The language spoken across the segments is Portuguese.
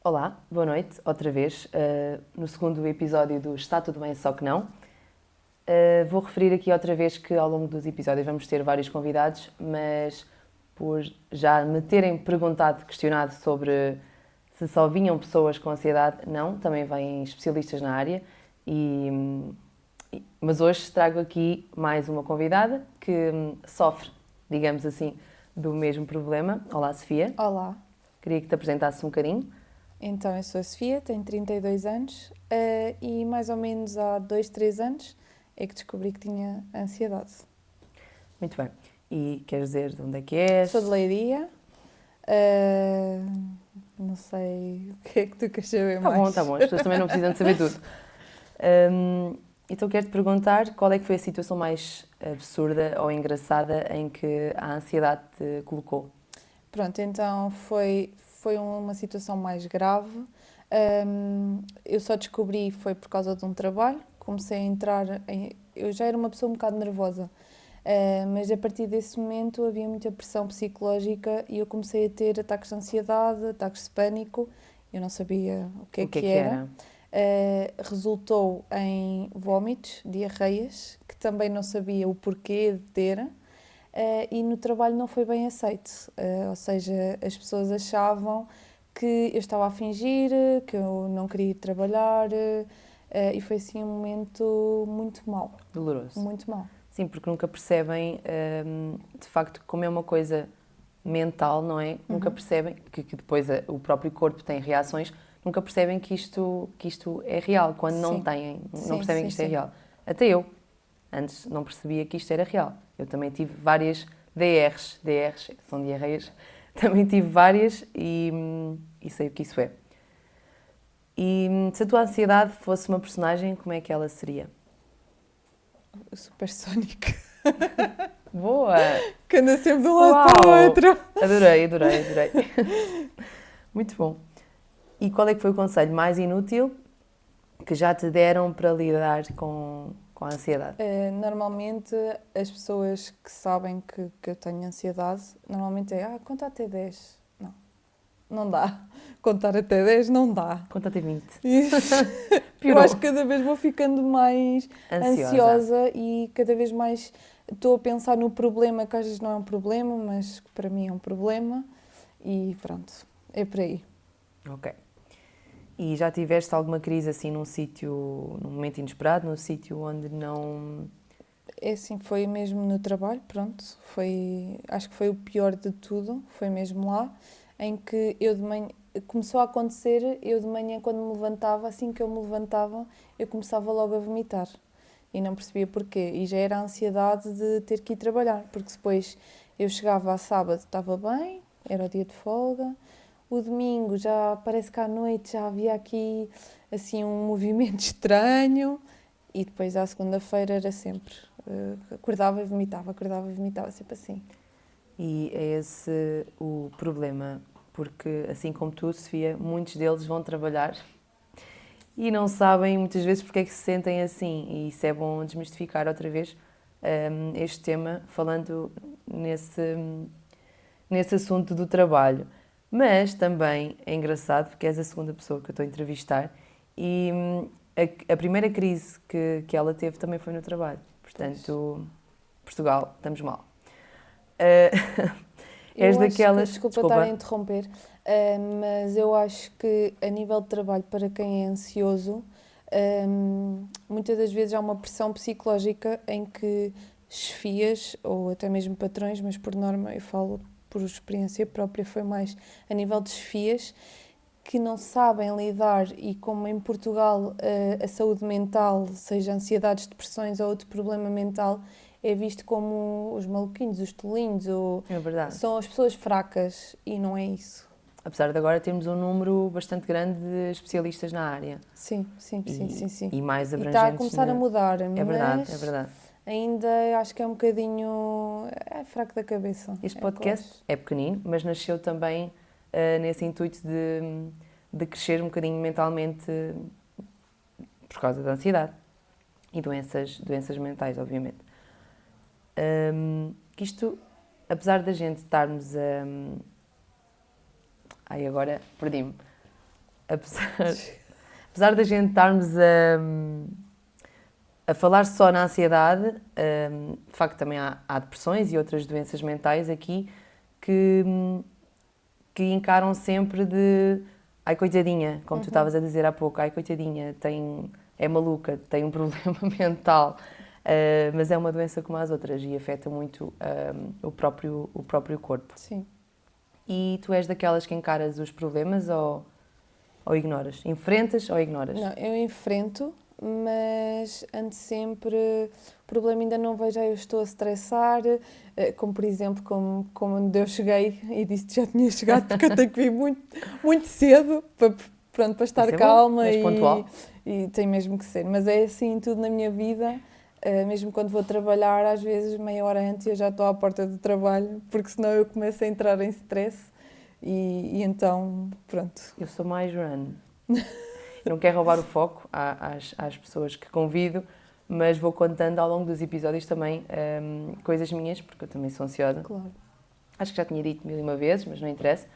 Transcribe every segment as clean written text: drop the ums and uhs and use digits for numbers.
Olá, boa noite, outra vez, no segundo episódio do Está Tudo Bem, Só Que Não. Vou referir aqui outra vez que ao longo dos episódios vamos ter vários convidados, mas por já me terem questionado sobre se só vinham pessoas com ansiedade, não, também vêm especialistas na área, mas hoje trago aqui mais uma convidada que sofre, digamos assim, do mesmo problema. Olá, Sofia. Olá, Queria que te apresentasse um bocadinho. então eu sou a Sofia, tenho 32 anos e mais ou menos há 2, 3 anos é que descobri que tinha ansiedade. Muito bem. E queres dizer de onde é que és? Sou de Leiria, não sei o que é que tu queres saber mais. Tá bom, as pessoas também não precisam de saber tudo. Então quero-te perguntar qual é que foi a situação mais absurda ou engraçada em que a ansiedade te colocou? Pronto, então foi uma situação mais grave. Eu só descobri foi por causa de um trabalho. Comecei a entrar eu já era uma pessoa um bocado nervosa, mas a partir desse momento havia muita pressão psicológica e eu comecei a ter ataques de ansiedade, ataques de pânico. Eu não sabia o que é que era. Resultou em vómitos, diarreias, que também não sabia o porquê de ter. E no trabalho não foi bem aceito, ou seja, as pessoas achavam que eu estava a fingir, que eu não queria ir trabalhar, e foi assim um momento muito mau. Doloroso. Muito mau. Sim, porque nunca percebem, de facto, como é uma coisa mental, não é? Nunca percebem que depois o próprio corpo tem reações, nunca percebem que isto é real, quando não têm, não percebem que isto é real. Até eu, antes não percebia que isto era real. Eu também tive várias DRs, são diarreias, também tive várias e sei o que isso é. E se a tua ansiedade fosse uma personagem, como é que ela seria? O Supersónico. Boa! Que anda sempre de um lado para o outro. Adorei. Muito bom. E qual é que foi o conselho mais inútil que já te deram para lidar com a ansiedade? Normalmente as pessoas que sabem que eu tenho ansiedade, normalmente conta até 10. Não dá. Contar até 10 não dá. Conta até 20. Eu acho que cada vez vou ficando mais ansiosa e cada vez mais estou a pensar no problema, que às vezes não é um problema, mas que para mim é um problema. E pronto, é por aí. Ok. E já tiveste alguma crise assim num momento inesperado, num sítio onde não... É assim, foi mesmo no trabalho, pronto. Acho que foi o pior de tudo, foi mesmo lá, em que eu de manhã... Começou a acontecer, eu de manhã quando me levantava, assim que eu me levantava, eu começava logo a vomitar. E não percebia porquê. E já era a ansiedade de ter que ir trabalhar, porque depois eu chegava a sábado, estava bem, era o dia de folga. O domingo já parece que à noite já havia aqui assim um movimento estranho. E depois à segunda-feira era sempre, acordava e vomitava, sempre assim. E é esse o problema, porque assim como tu, Sofia, muitos deles vão trabalhar e não sabem muitas vezes porque é que se sentem assim. E isso é bom desmistificar outra vez este tema, falando nesse assunto do trabalho. Mas também é engraçado, porque és a segunda pessoa que eu estou a entrevistar e a primeira crise que ela teve também foi no trabalho. Portanto, Portugal, estamos mal. És daquelas... Desculpa estar a interromper, mas eu acho que a nível de trabalho, para quem é ansioso, muitas das vezes há uma pressão psicológica em que chefias, ou até mesmo patrões, mas por norma eu falo por experiência própria, foi mais a nível de chefias, que não sabem lidar, e como em Portugal a saúde mental, seja ansiedades, depressões ou outro problema mental, é visto como os maluquinhos, os tolinhos, É verdade. são as pessoas fracas, e não é isso. Apesar de agora termos um número bastante grande de especialistas na área. Sim. E mais abrangentes. E está a começar a mudar, é verdade. Ainda acho que é um bocadinho fraco da cabeça. Este podcast é pequenino, mas nasceu também nesse intuito de crescer um bocadinho mentalmente por causa da ansiedade e doenças mentais, obviamente. Que isto, apesar da gente estarmos a... Ai, agora perdi-me. apesar, apesar da gente estarmos a falar só na ansiedade, de facto também há depressões e outras doenças mentais aqui que encaram sempre de ai coitadinha, como tu estavas a dizer há pouco, ai coitadinha, é maluca, tem um problema mental, mas é uma doença como as outras e afeta muito o próprio corpo. Sim. E tu és daquelas que encaras os problemas ou ignoras? Enfrentas ou ignoras? Não, eu enfrento, mas ando sempre. O problema ainda não vejo, eu estou a estressar, como por exemplo, como onde eu cheguei e disse que já tinha chegado, porque eu tenho que vir muito, muito cedo para estar calma e tem mesmo que ser. Mas é assim tudo na minha vida. Mesmo quando vou trabalhar, às vezes meia hora antes eu já estou à porta do trabalho, porque senão eu começo a entrar em stress e então, pronto. Eu sou mais run. Não quero roubar o foco às pessoas que convido, mas vou contando ao longo dos episódios também coisas minhas, porque eu também sou ansiosa. Claro. Acho que já tinha dito 1000 vezes, mas não interessa.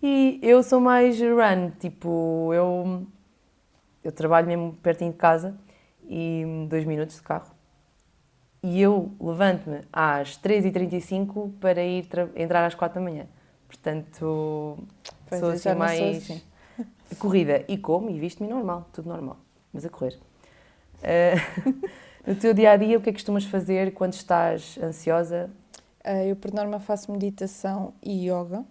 E eu sou mais run, tipo, eu trabalho mesmo pertinho de casa e 2 minutos de carro. E eu levanto-me às 3h35 para entrar às 4 da manhã. Portanto, Pois sou assim mais assim. corrida. E como, e visto-me normal, tudo normal, mas a correr. No teu dia-a-dia, o que é que costumas fazer quando estás ansiosa? Eu, por norma, faço meditação e yoga.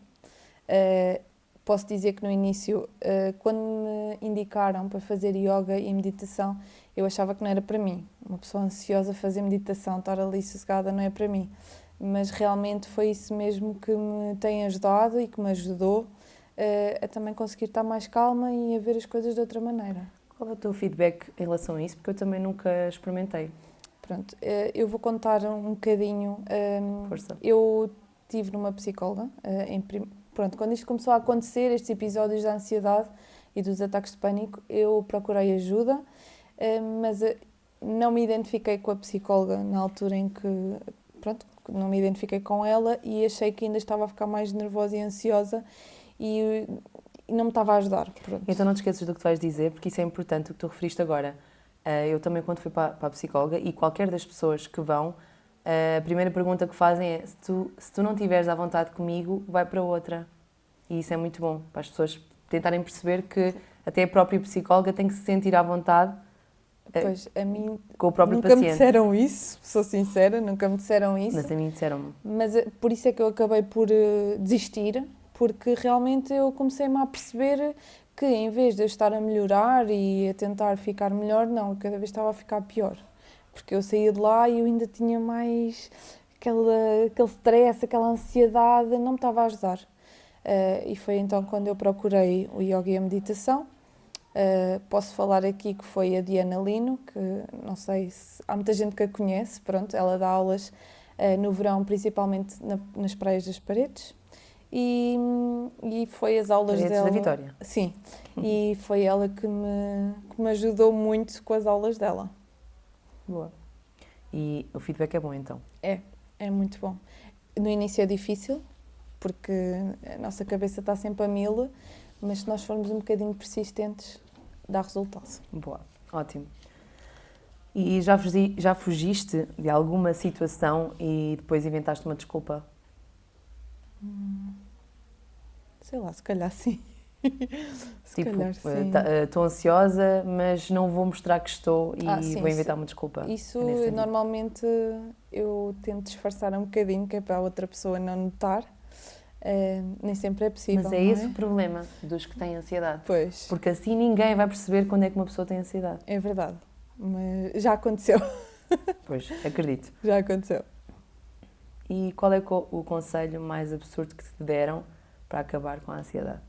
Posso dizer que no início, quando me indicaram para fazer yoga e meditação, eu achava que não era para mim. Uma pessoa ansiosa fazer meditação, estar ali sossegada, não é para mim. Mas realmente foi isso mesmo que me tem ajudado e que me ajudou a também conseguir estar mais calma e a ver as coisas de outra maneira. Qual é o teu feedback em relação a isso? Porque eu também nunca experimentei. Pronto, eu vou contar um bocadinho. Força. Eu estive numa psicóloga Pronto, quando isto começou a acontecer, estes episódios de ansiedade e dos ataques de pânico, eu procurei ajuda, mas não me identifiquei com a psicóloga na altura em que, pronto, não me identifiquei com ela e achei que ainda estava a ficar mais nervosa e ansiosa e não me estava a ajudar. Pronto. Então não te esqueças do que tu vais dizer, porque isso é importante, o que tu referiste agora. Eu também, quando fui para a psicóloga, e qualquer das pessoas que vão, a primeira pergunta que fazem é: se tu não estiveres à vontade comigo, vai para outra. E isso é muito bom, para as pessoas tentarem perceber que até a própria psicóloga tem que se sentir à vontade Pois, a mim com o próprio nunca paciente. me disseram isso, sou sincera, nunca me disseram isso. Mas a mim disseram-me. Mas por isso é que eu acabei por desistir, porque realmente eu comecei-me a perceber que em vez de eu estar a melhorar e a tentar ficar melhor, não, cada vez estava a ficar pior. Porque eu saía de lá e eu ainda tinha mais aquele stress, aquela ansiedade, não me estava a ajudar. E foi então quando eu procurei o yoga e a meditação. Posso falar aqui que foi a Diana Lino, que não sei se há muita gente que a conhece, pronto, ela dá aulas no verão, principalmente nas praias das Paredes. E foi as aulas Paredes dela... da Vitória. Sim, e foi ela que me ajudou muito com as aulas dela. Boa. E o feedback é bom, então? É muito bom. No início é difícil, porque a nossa cabeça está sempre a 1000, mas se nós formos um bocadinho persistentes, dá resultado. Boa, ótimo. E já fugiste de alguma situação e depois inventaste uma desculpa? Sei lá, se calhar sim. Estou ansiosa, mas não vou mostrar que estou e sim, vou inventar uma desculpa. Isso normalmente eu tento disfarçar um bocadinho, que é para a outra pessoa não notar. Nem sempre é possível. Mas é esse o problema dos que têm ansiedade. Pois. Porque assim ninguém vai perceber quando é que uma pessoa tem ansiedade. É verdade. Mas já aconteceu. Pois, acredito. Já aconteceu. E qual é o conselho mais absurdo que te deram para acabar com a ansiedade?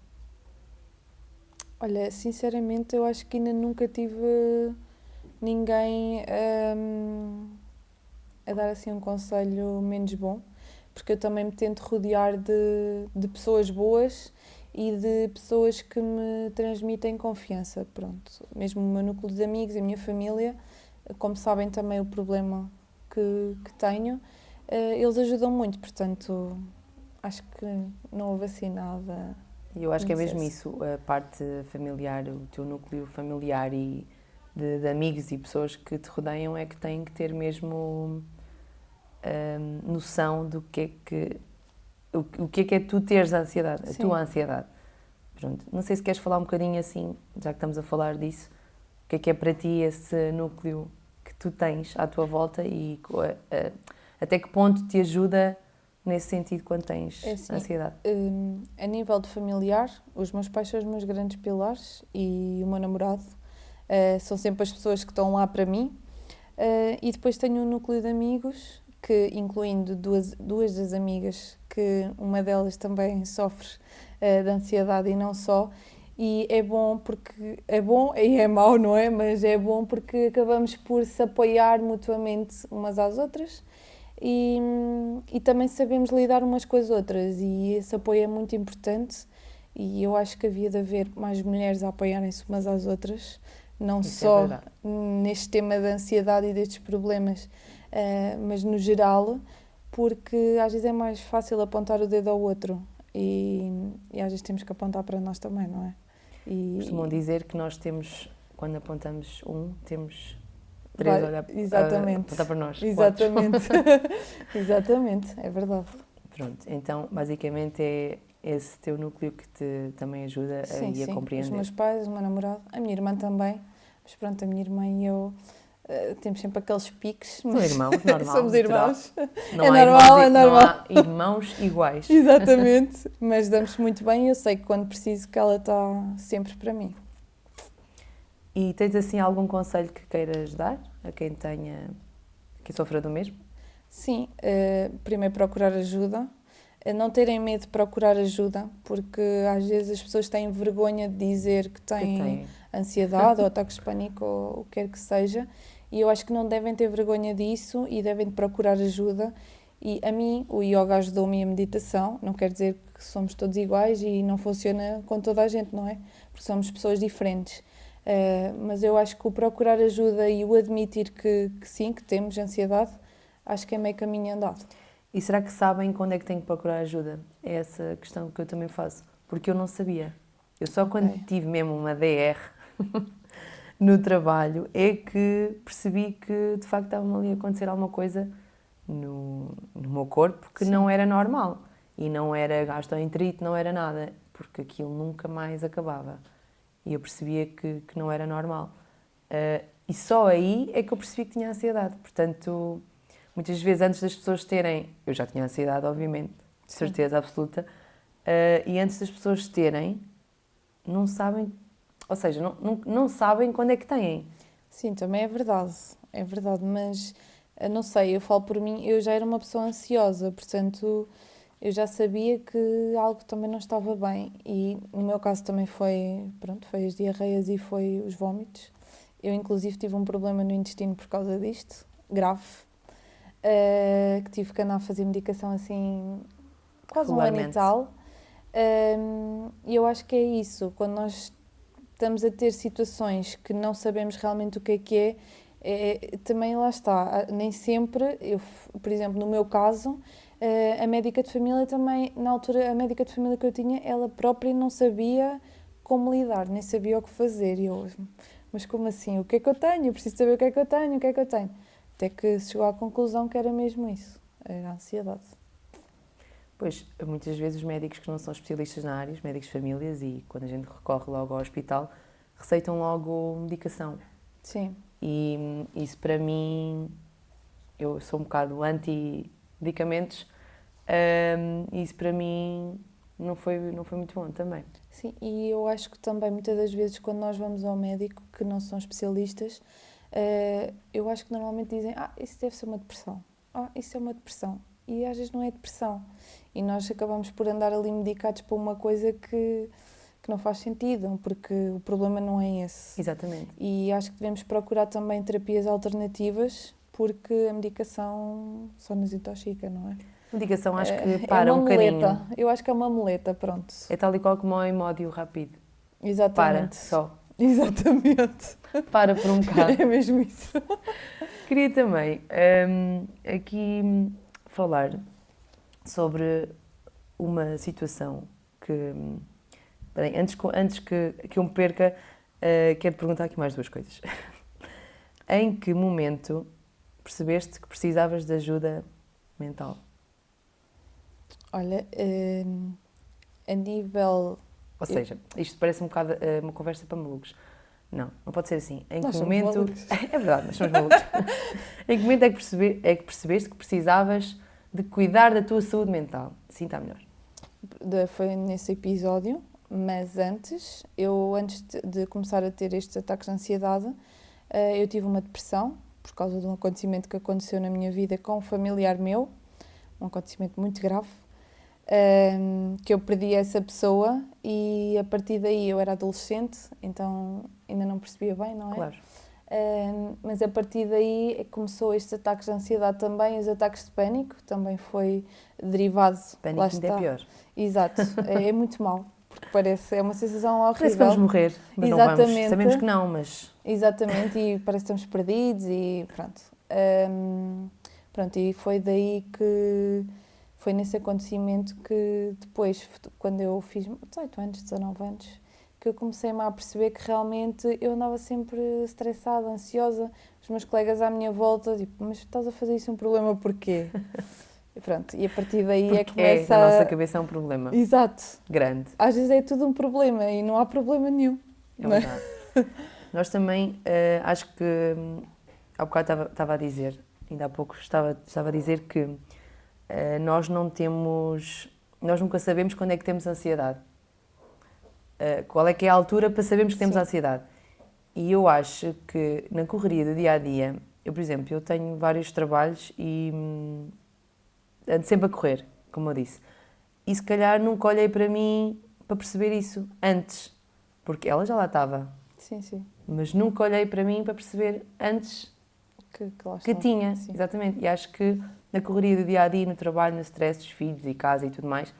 Olha, sinceramente, eu acho que ainda nunca tive ninguém a dar assim um conselho menos bom, porque eu também me tento rodear de pessoas boas e de pessoas que me transmitem confiança, pronto. Mesmo o meu núcleo de amigos, a minha família, como sabem também o problema que tenho, eles ajudam muito, portanto, acho que não houve assim nada E eu acho que é mesmo Conhecer-se. isso, a parte familiar, o teu núcleo familiar e de amigos e pessoas que te rodeiam é que têm que ter mesmo noção do que é que o que é tu teres a ansiedade, a Sim. tua ansiedade. Pronto. Não sei se queres falar um bocadinho assim, já que estamos a falar disso, o que é para ti esse núcleo que tu tens à tua volta e até que ponto te ajuda nesse sentido quando tens É assim, ansiedade? a nível de familiar, os meus pais são os meus grandes pilares e o meu namorado são sempre as pessoas que estão lá para mim. E depois tenho um núcleo de amigos, que incluindo duas das amigas, que uma delas também sofre de ansiedade e não só. E é bom porque é bom e é mau, não é? Mas é bom porque acabamos por se apoiar mutuamente umas às outras e também sabemos lidar umas com as outras. E esse apoio é muito importante. E eu acho que havia de haver mais mulheres a apoiarem-se umas às outras, não Isso é só verdade. neste tema da ansiedade e destes problemas, mas no geral, porque às vezes é mais fácil apontar o dedo ao outro e às vezes temos que apontar para nós também, não é? Costumam dizer que nós temos, quando apontamos temos três a Vai, olhar, a exatamente, apontar para nós. exatamente, exatamente, é verdade. Pronto, então basicamente é esse teu núcleo que te também ajuda a Sim, ir a sim, os compreender. meus pais, o meu namorado, a minha irmã também, mas pronto, a minha irmã e eu temos sempre aqueles piques, São mas irmãos, normal, somos natural. irmãos. Não É há normal, é não normal. há irmãos iguais. Exatamente, mas damos muito bem e eu sei que quando preciso que ela está sempre para mim. E tens assim algum conselho que queiras dar a quem que sofra do mesmo? Sim, primeiro procurar ajuda, não terem medo de procurar ajuda, porque às vezes as pessoas têm vergonha de dizer que Que têm têm. ansiedade ou ataques de pânico ou o que quer que seja, e eu acho que não devem ter vergonha disso e devem de procurar ajuda. E a mim, o yoga ajudou-me e a meditação, não quer dizer que somos todos iguais e não funciona com toda a gente, não é? Porque somos pessoas diferentes. Mas eu acho que o procurar ajuda e o admitir que sim, que temos ansiedade, acho que é meio caminho andado. E será que sabem quando é que têm que procurar ajuda? É essa questão que eu também faço. Porque eu não sabia. Eu só quando Ok. tive mesmo uma DR no trabalho é que percebi que de facto estava ali a acontecer alguma coisa no meu corpo que não Sim, era normal. E não era gastroenterite, não era nada. Porque aquilo nunca mais acabava. E eu percebia que não era normal. E só aí é que eu percebi que tinha ansiedade. Portanto, muitas vezes antes das pessoas terem... Eu já tinha ansiedade, obviamente, de sim. certeza absoluta. E antes das pessoas terem, não sabem... Ou seja, não sabem quando é que têm. Sim, também é verdade, mas não sei, eu falo por mim, eu já era uma pessoa ansiosa, portanto eu já sabia que algo também não estava bem e no meu caso também foi, pronto, foi as diarreias e foi os vómitos. Eu inclusive tive um problema no intestino por causa disto, grave, que tive que andar a fazer medicação assim quase um ano e Regularmente. tal. E eu acho que é isso, quando nós estamos a ter situações que não sabemos realmente o que é, também lá está. Nem sempre, por exemplo, no meu caso, a médica de família também, na altura, a médica de família que eu tinha, ela própria não sabia como lidar, nem sabia o que fazer. E eu, mas como assim? O que é que eu tenho? Eu preciso saber o que é que eu tenho, o que é que eu tenho. Até que se chegou à conclusão que era mesmo isso, era a ansiedade. Pois, muitas vezes os médicos que não são especialistas na área, os médicos de famílias, e quando a gente recorre logo ao hospital, receitam logo medicação. Sim, E isso para mim, eu sou um bocado anti-medicamentos, e isso para mim não foi muito bom também. sim, e eu acho que também muitas das vezes quando nós vamos ao médico, que não são especialistas, eu acho que normalmente dizem, isso deve ser uma depressão, isso é uma depressão, e às vezes não é depressão, e nós acabamos por andar ali medicados para uma coisa que não faz sentido, porque o problema não é esse. Exatamente. E acho que devemos procurar também terapias alternativas, porque a medicação só nos intoxica, não é? Medicação acho que É para uma um bocadinho. muleta, eu acho que é uma muleta, pronto. É tal e qual como o Imódio rápido. Para, Exatamente. só. Exatamente. Para por um bocado. É mesmo isso. Queria também aqui falar sobre uma situação Bem, antes que eu me perca, quero perguntar aqui mais 2 coisas. Em que momento percebeste que precisavas de ajuda mental? Olha, a nível... Ou seja, isto parece um bocado uma conversa para malucos. Não pode ser assim. Em Nós que somos momento... malucos. É verdade, nós somos malucos. Em que momento é que percebeste que precisavas de cuidar da tua saúde mental? Sim, está melhor. Foi nesse episódio, mas antes de começar a ter estes ataques de ansiedade, eu tive uma depressão por causa de um acontecimento que aconteceu na minha vida com um familiar meu, um acontecimento muito grave, que eu perdi essa pessoa e a partir daí eu era adolescente, então ainda não percebia bem, não é? Claro. Mas a partir daí começou estes ataques de ansiedade também, os ataques de pânico, também foi derivado... Pânico ainda é pior. Exato, é muito mau, porque é uma sensação horrível. Parece que vamos morrer, mas Exatamente. não vamos. Sabemos que não, mas... Exatamente, e parece que estamos perdidos e pronto. Pronto, e foi daí que... Foi nesse acontecimento que depois, quando eu fiz 18 anos, 19 anos, que eu comecei-me a perceber que realmente eu andava sempre estressada, ansiosa. Os meus colegas à minha volta, tipo, mas estás a fazer isso um problema porquê? E pronto, e a partir daí Porque começa na nossa cabeça é um problema. Exato. Grande. Às vezes é tudo um problema e não há problema nenhum. É verdade. Nós também, acho que, há bocado estava a dizer, ainda há pouco estava a dizer que nós nunca sabemos quando é que temos ansiedade. Qual é que é a altura para sabermos que temos ansiedade. E eu acho que na correria do dia a dia, por exemplo, eu tenho vários trabalhos e ando sempre a correr, como eu disse. E se calhar nunca olhei para mim para perceber isso antes, porque ela já lá estava. Sim, sim. Mas nunca olhei para mim para perceber antes que tinha. Sim. Exatamente. E acho que na correria do dia a dia, no trabalho, no stress dos filhos e casa e tudo mais,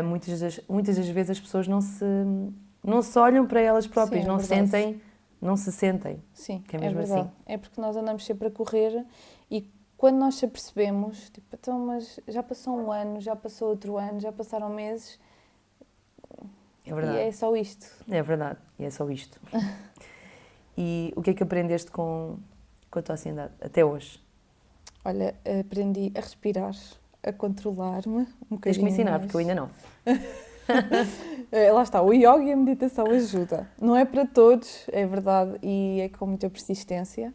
muitas das vezes as pessoas não se olham para elas próprias, Sim, não se sentem. Sim, que é mesmo verdade. assim. É porque nós andamos sempre a correr e quando nós se apercebemos, tipo, então, mas já passou um ano, já passou outro ano, já passaram meses. É verdade. E é só isto. É verdade, e é só isto. E o que é que aprendeste com a tua ansiedade até hoje? Olha, aprendi a respirar, a controlar-me um bocadinho. Tens que me ensinar, mais. porque eu ainda não. Lá está, o yoga e a meditação ajuda. Não é para todos, é verdade, e é com muita persistência,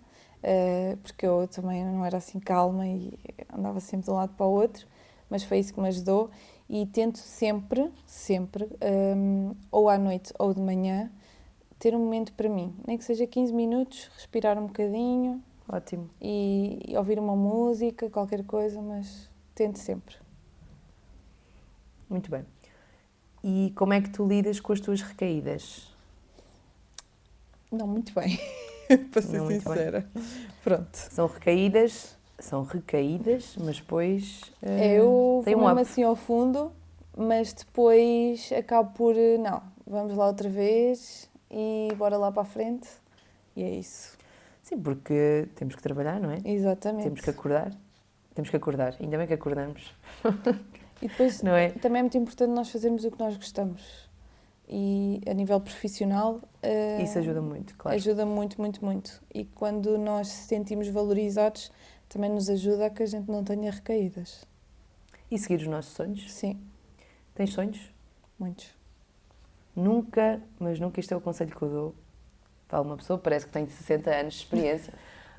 porque eu também não era assim calma e andava sempre de um lado para o outro, mas foi isso que me ajudou e tento sempre, ou à noite ou de manhã, ter um momento para mim, nem que seja 15 minutos, respirar um bocadinho. Ótimo. E ouvir uma música, qualquer coisa, mas tento sempre. Muito bem. E como é que tu lidas com as tuas recaídas? Não muito bem, para ser sincera. Pronto. São recaídas, mas depois eu tem vou mesmo assim ao fundo, mas depois acabo por, não, vamos lá outra vez e bora lá para a frente. E é isso. Sim, porque temos que trabalhar, não é? Exatamente. Temos que acordar. Ainda bem que acordamos. E depois não é? também é muito importante nós fazermos o que nós gostamos. E a nível profissional... isso ajuda muito, claro. Ajuda muito, muito, muito. E quando nós se sentimos valorizados, também nos ajuda a que a gente não tenha recaídas. E seguir os nossos sonhos? Sim. Tens sonhos? Muitos. Nunca, mas nunca, este é o conselho que eu dou. Fala uma pessoa, parece que tem 60 anos de experiência,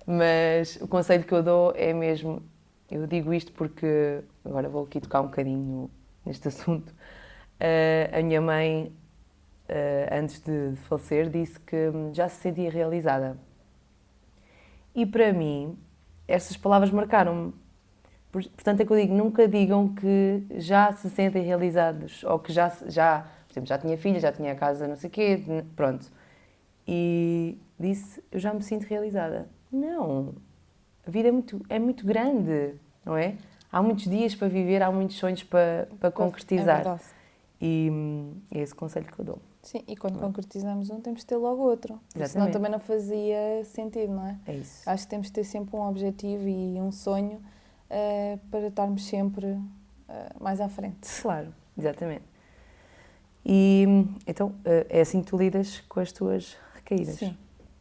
mas o conselho que eu dou é mesmo, eu digo isto porque, agora vou aqui tocar um bocadinho neste assunto, a minha mãe, antes de falecer, disse que já se sentia realizada. E para mim, essas palavras marcaram-me. Portanto, é que eu digo, nunca digam que já se sentem realizados, ou que já por exemplo, já tinha filha, já tinha a casa, não sei o quê, pronto. E disse, eu já me sinto realizada. Não, a vida é muito grande, não é? Há muitos dias para viver, há muitos sonhos para concretizar. É verdade. E é esse o conselho que eu dou. Sim, e quando concretizamos um, temos de ter logo outro. Senão também não fazia sentido, não é? É isso. Acho que temos de ter sempre um objetivo e um sonho para estarmos sempre mais à frente. Claro, exatamente. E então é assim que tu lidas com as tuas recaídas? Sim.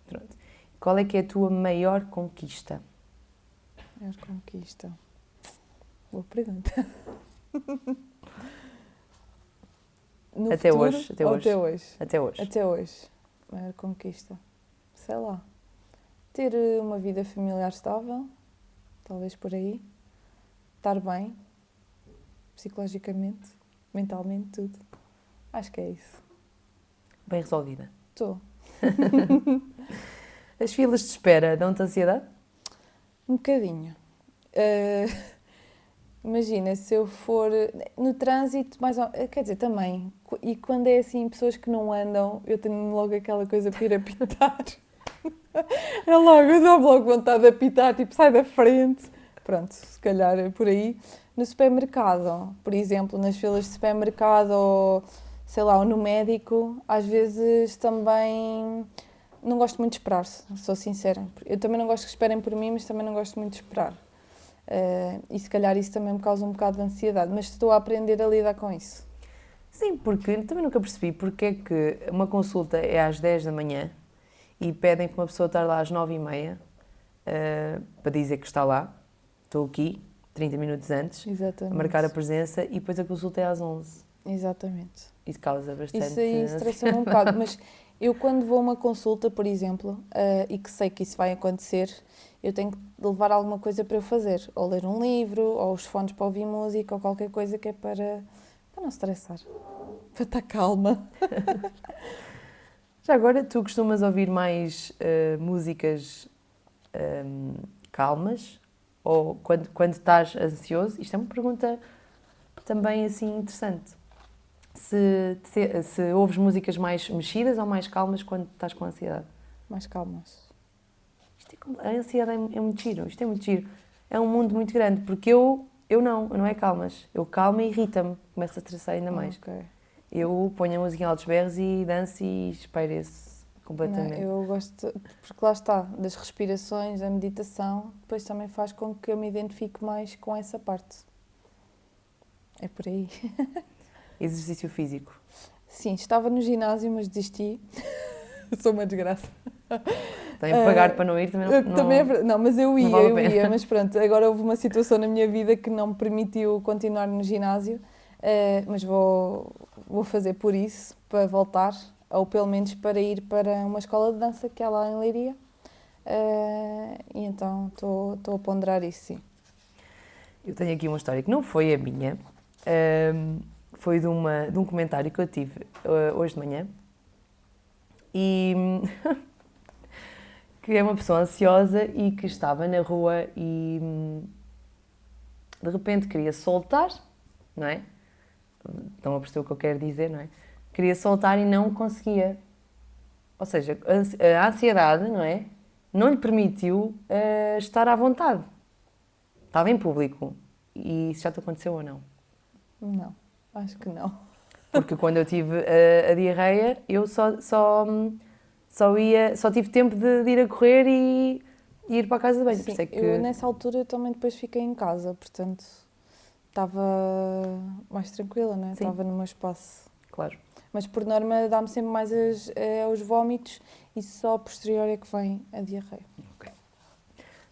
Pronto. Qual é que é a tua maior conquista? Maior conquista. Boa pergunta. No Até futuro, hoje, até ou hoje. até hoje? Até hoje. Até hoje. Maior conquista. Sei lá. Ter uma vida familiar estável, talvez por aí. Estar bem, psicologicamente, mentalmente, tudo. Acho que é isso. Bem resolvida. Estou. As filas de espera dão-te ansiedade? Um bocadinho. Imagina, se eu for no trânsito, quer dizer, também. E quando é assim, pessoas que não andam, eu tenho logo aquela coisa para ir apitar. É logo, eu dou logo vontade de apitar, tipo, sai da frente. Pronto, se calhar é por aí. No supermercado, por exemplo, nas filas de supermercado ou, sei lá, ou no médico, às vezes também não gosto muito de esperar, sou sincera. Eu também não gosto que esperem por mim, mas também não gosto muito de esperar. E se calhar isso também me causa um bocado de ansiedade, mas estou a aprender a lidar com isso. Sim, porque também nunca percebi porque é que uma consulta é às 10 da manhã e pedem para uma pessoa estar lá às 9h30 para dizer que está lá, estou aqui, 30 minutos antes, Exatamente. a marcar a presença e depois a consulta é às 11. Exatamente. Isso causa bastante Isso aí estressa-me um bocado, mas eu quando vou a uma consulta, por exemplo, e que sei que isso vai acontecer, eu tenho que levar alguma coisa para eu fazer, ou ler um livro, ou os fones para ouvir música, ou qualquer coisa que é para não estressar, para estar calma. Já agora, tu costumas ouvir mais músicas calmas ou quando estás ansioso? Isto é uma pergunta também assim interessante. Se ouves músicas mais mexidas ou mais calmas quando estás com ansiedade? Mais calmas. A ansiedade é muito giro, isto é muito giro. É um mundo muito grande, porque eu não é calmas. Eu calma e irrita-me, começo a estressar ainda mais. Okay. Eu ponho a música em altos berros e danço e espaireço completamente. Não, eu gosto, porque lá está, das respirações, da meditação, depois também faz com que eu me identifique mais com essa parte. É por aí. Exercício físico. Sim, estava no ginásio, mas desisti. Sou uma desgraça. Também pagar para não ir também não, também é verdade. Não, mas eu ia, vale mas pronto, agora houve uma situação na minha vida que não me permitiu continuar no ginásio, mas vou fazer por isso, para voltar, ou pelo menos para ir para uma escola de dança que há lá em Leiria, e então estou a ponderar isso, sim. Eu tenho aqui uma história que não foi a minha, foi de um comentário que eu tive hoje de manhã, e que é uma pessoa ansiosa e que estava na rua e de repente queria soltar, não é? Estão a perceber o que eu quero dizer, não é? Queria soltar e não conseguia. Ou seja, a ansiedade, não é? Não lhe permitiu estar à vontade. Estava em público. E isso já te aconteceu ou não? Não, acho que não. Porque quando eu tive a diarreia, eu só tive tempo de ir a correr e ir para a casa de banho. Sim, Que... eu nessa altura também depois fiquei em casa, portanto estava mais tranquila, não é? Sim. Estava no meu espaço. Claro. Mas por norma dá-me sempre mais os vómitos e só posterior é que vem a diarreia. Ok.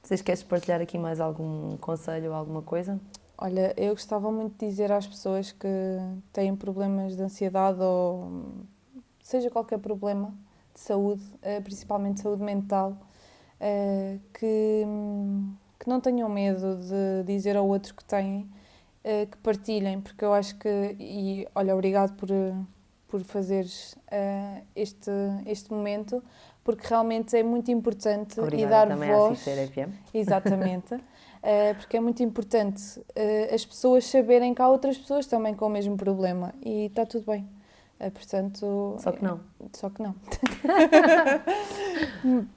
Vocês queres partilhar aqui mais algum conselho ou alguma coisa? Olha, eu gostava muito de dizer às pessoas que têm problemas de ansiedade ou seja qualquer problema de saúde, principalmente de saúde mental, que não tenham medo de dizer ao outro que têm, que partilhem, porque eu acho que, e olha, obrigado por fazeres este momento, porque realmente é muito importante. Obrigada e dar também voz. À Sincera FM. Exatamente. Porque é muito importante as pessoas saberem que há outras pessoas também com o mesmo problema e está tudo bem. Portanto, Só que não. Só que não.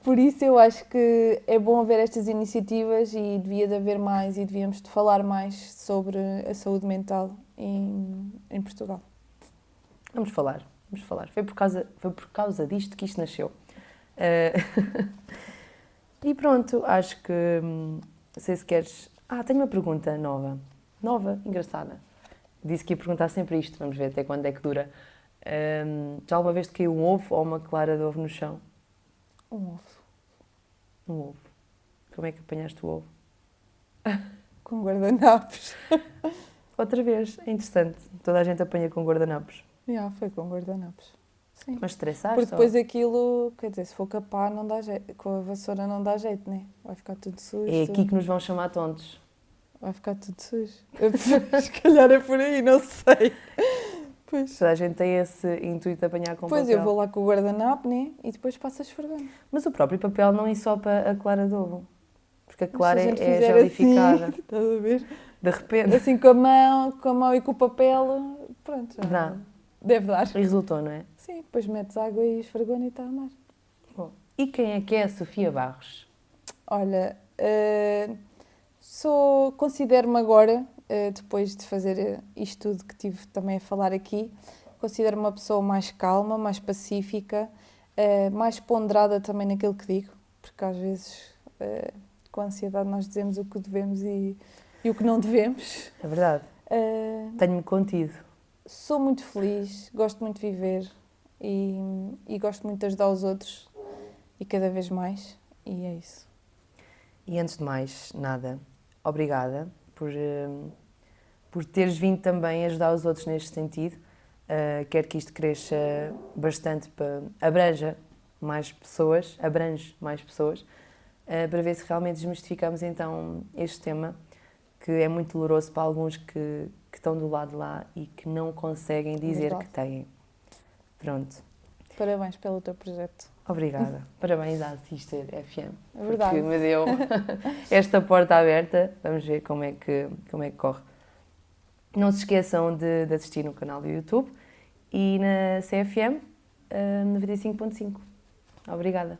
Por isso eu acho que é bom haver estas iniciativas e devia de haver mais e devíamos de falar mais sobre a saúde mental em Portugal. Vamos falar. Foi por causa disto que isto nasceu. E pronto, acho que... Não sei se queres... tenho uma pergunta nova, engraçada. Disse que ia perguntar sempre isto, vamos ver até quando é que dura Já alguma vez te caiu um ovo ou uma clara de ovo no chão? Um ovo. Um ovo. Como é que apanhaste o ovo? Com guardanapos. Outra vez, é interessante. Toda a gente apanha com guardanapos. Foi com guardanapos. Sim. Mas estressaste? Porque depois aquilo, quer dizer, se for capar, não dá jeito. Com a vassoura não dá jeito, né? Vai ficar tudo sujo. É aqui que nos vão chamar tontos. Vai ficar tudo sujo. Se calhar é por aí, não sei. Pois. Toda a gente tem esse intuito de apanhar com Pois papel. eu vou lá com o guardanapo, né? E depois passo a esfregar. Mas o próprio papel não ensopa a clara de ovo. Porque a clara Se a gente é fizer gelificada. assim, estás a ver? De repente. Assim com a mão e com o papel, pronto, já Dá. deve dar. E resultou, não é? Sim, depois metes água e esfregona e está a andar. Bom. E quem é que é a Sofia Barros? Olha, considero-me agora, depois de fazer isto tudo que tive também a falar aqui, considero-me uma pessoa mais calma, mais pacífica, mais ponderada também naquilo que digo, porque às vezes com a ansiedade nós dizemos o que devemos e o que não devemos. É verdade. Tenho-me contido. Sou muito feliz, gosto muito de viver e gosto muito de ajudar os outros e cada vez mais, e é isso. E antes de mais nada, obrigada por teres vindo também ajudar os outros neste sentido. Quero que isto cresça bastante, abrange mais pessoas, para ver se realmente desmistificamos então este tema, que é muito doloroso para alguns que estão do lado de lá e que não conseguem dizer Verdade. que têm. Pronto. Parabéns pelo teu projeto. Obrigada. Parabéns à Sister FM. É verdade. Porque me deu esta porta aberta. Vamos ver como é que corre. Não se esqueçam de assistir no canal do YouTube e na CFM 95.5. Obrigada.